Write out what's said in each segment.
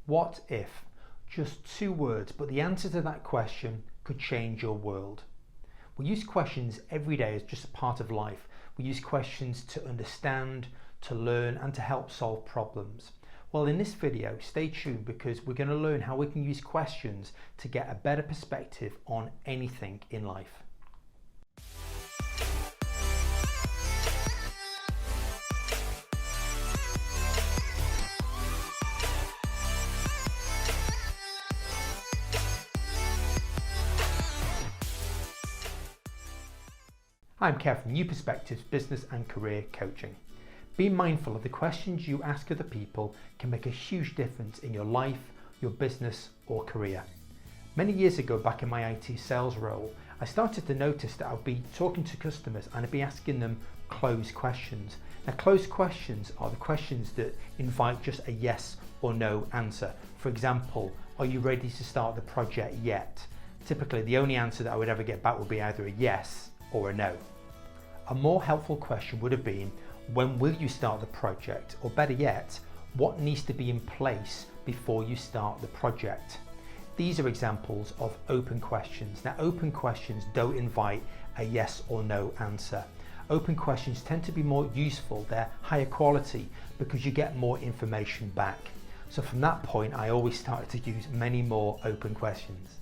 What if? Just 2 words, but the answer to that question could change your world. We use questions every day as just a part of life. We use questions to understand, to learn, and to help solve problems. Well, in this video, stay tuned because we're going to learn how we can use questions to get a better perspective on anything in life. I'm Kev from New Perspectives Business and Career Coaching. Be mindful of the questions you ask other people can make a huge difference in your life, your business or career. Many years ago, back in my IT sales role, I started to notice that I'd be talking to customers and I'd be asking them closed questions. Now, closed questions are the questions that invite just a yes or no answer. For example, are you ready to start the project yet? Typically, the only answer that I would ever get back would be either a yes or a no. A more helpful question would have been, when will you start the project? Or better yet, what needs to be in place before you start the project? These are examples of open questions. Now, open questions don't invite a yes or no answer. Open questions tend to be more useful, they're higher quality because you get more information back. So from that point, I always started to use many more open questions.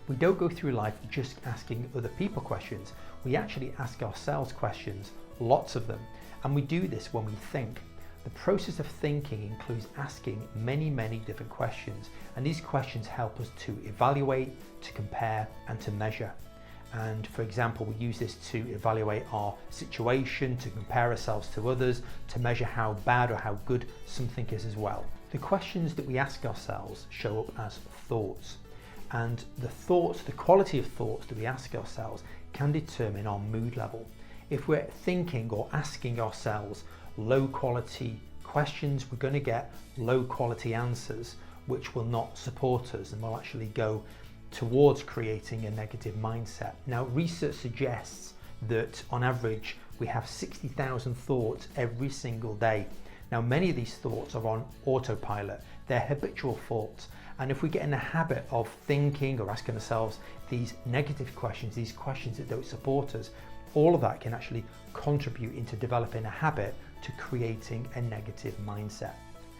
We don't go through life just asking other people questions. We actually ask ourselves questions, lots of them, and we do this when we think. The process of thinking includes asking many different questions, and these questions help us to evaluate, to compare, and to measure. And for example, we use this to evaluate our situation, to compare ourselves to others, to measure how bad or how good something is as well. The questions that we ask ourselves show up as thoughts. And the quality of thoughts that we ask ourselves can determine our mood level. If we're thinking or asking ourselves low quality questions, we're going to get low quality answers which will not support us and will actually go towards creating a negative mindset. Now, research suggests that on average we have 60,000 thoughts every single day. Now, many of these thoughts are on autopilot. They're habitual thoughts. And if we get in the habit of thinking or asking ourselves these negative questions, these questions that don't support us, all of that can actually contribute into developing a habit to creating a negative mindset.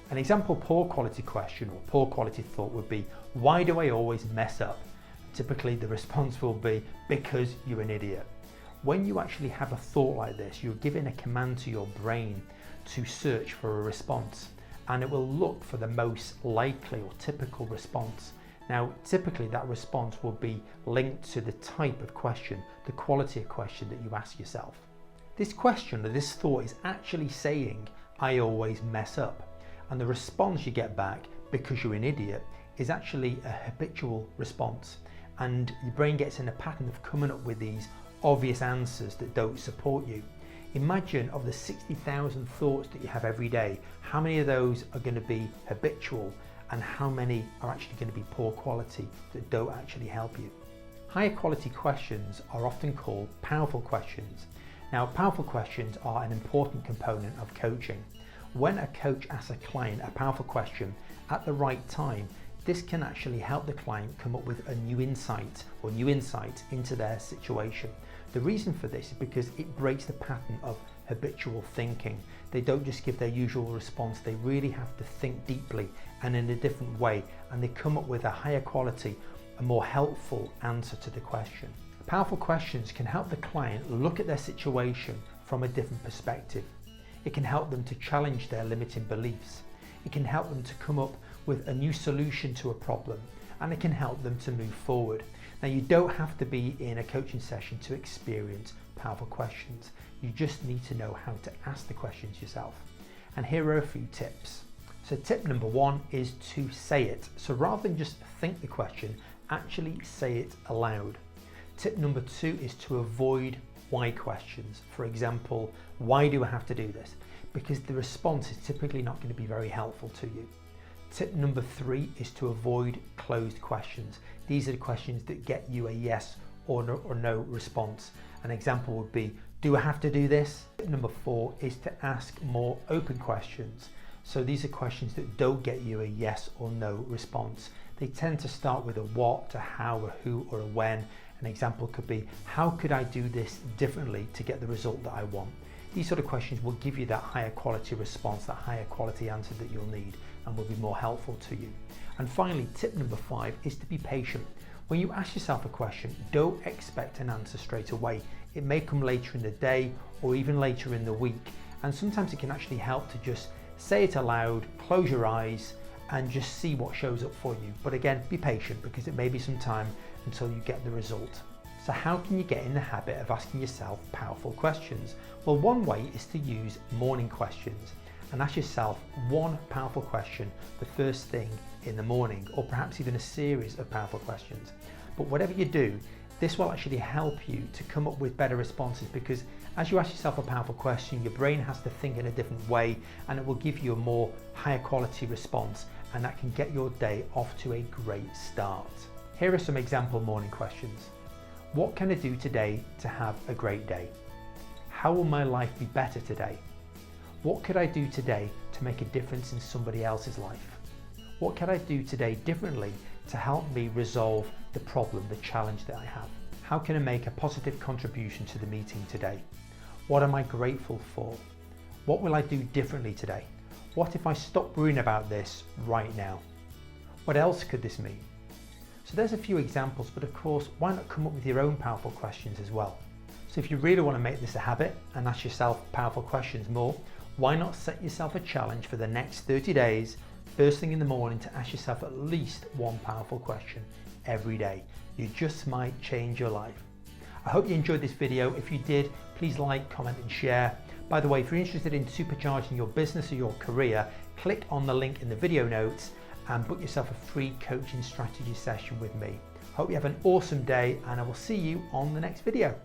An example poor quality question or poor quality thought would be, why do I always mess up? Typically the response will be, because you're an idiot. When you actually have a thought like this, you're giving a command to your brain to search for a response, and it will look for the most likely or typical response. Now, typically that response will be linked to the type of question, the quality of question that you ask yourself. This question or this thought is actually saying, I always mess up. And the response you get back, because you're an idiot, is actually a habitual response. And your brain gets in a pattern of coming up with these obvious answers that don't support you. Imagine of the 60,000 thoughts that you have every day, how many of those are going to be habitual and how many are actually going to be poor quality that don't actually help you. Higher quality questions are often called powerful questions. Now, powerful questions are an important component of coaching. When a coach asks a client a powerful question at the right time, this can actually help the client come up with a new insight or new insights into their situation. The reason for this is because it breaks the pattern of habitual thinking. They don't just give their usual response, they really have to think deeply and in a different way, and they come up with a higher quality, a more helpful answer to the question. Powerful questions can help the client look at their situation from a different perspective. It can help them to challenge their limiting beliefs. It can help them to come up with a new solution to a problem, and it can help them to move forward. Now, you don't have to be in a coaching session to experience powerful questions. You just need to know how to ask the questions yourself. And here are a few tips. So tip number 1 is to say it. So rather than just think the question, actually say it aloud. Tip number 2 is to avoid why questions. For example, why do I have to do this? Because the response is typically not going to be very helpful to you. Tip number 3 is to avoid closed questions. These are the questions that get you a yes or no response. An example would be, do I have to do this? Tip number 4 is to ask more open questions. So these are questions that don't get you a yes or no response. They tend to start with a what, a how, a who, or a when. An example could be, how could I do this differently to get the result that I want? These sort of questions will give you that higher quality response, that higher quality answer that you'll need, and will be more helpful to you. And finally, tip number 5 is to be patient. When you ask yourself a question, don't expect an answer straight away. It may come later in the day or even later in the week. And sometimes it can actually help to just say it aloud, close your eyes, and just see what shows up for you. But again, be patient, because it may be some time until you get the result. So how can you get in the habit of asking yourself powerful questions? Well, one way is to use morning questions and ask yourself one powerful question the first thing in the morning, or perhaps even a series of powerful questions. But whatever you do, this will actually help you to come up with better responses, because as you ask yourself a powerful question, your brain has to think in a different way, and it will give you a more higher quality response, and that can get your day off to a great start. Here are some example morning questions. What can I do today to have a great day? How will my life be better today? What could I do today to make a difference in somebody else's life? What can I do today differently to help me resolve the problem, the challenge that I have? How can I make a positive contribution to the meeting today? What am I grateful for? What will I do differently today? What if I stop worrying about this right now? What else could this mean? So there's a few examples, but of course, why not come up with your own powerful questions as well? So if you really want to make this a habit and ask yourself powerful questions more, why not set yourself a challenge for the next 30 days, first thing in the morning, to ask yourself at least one powerful question every day. You just might change your life. I hope you enjoyed this video. If you did, please like, comment and share. By the way, if you're interested in supercharging your business or your career, click on the link in the video notes and book yourself a free coaching strategy session with me. Hope you have an awesome day, and I will see you on the next video.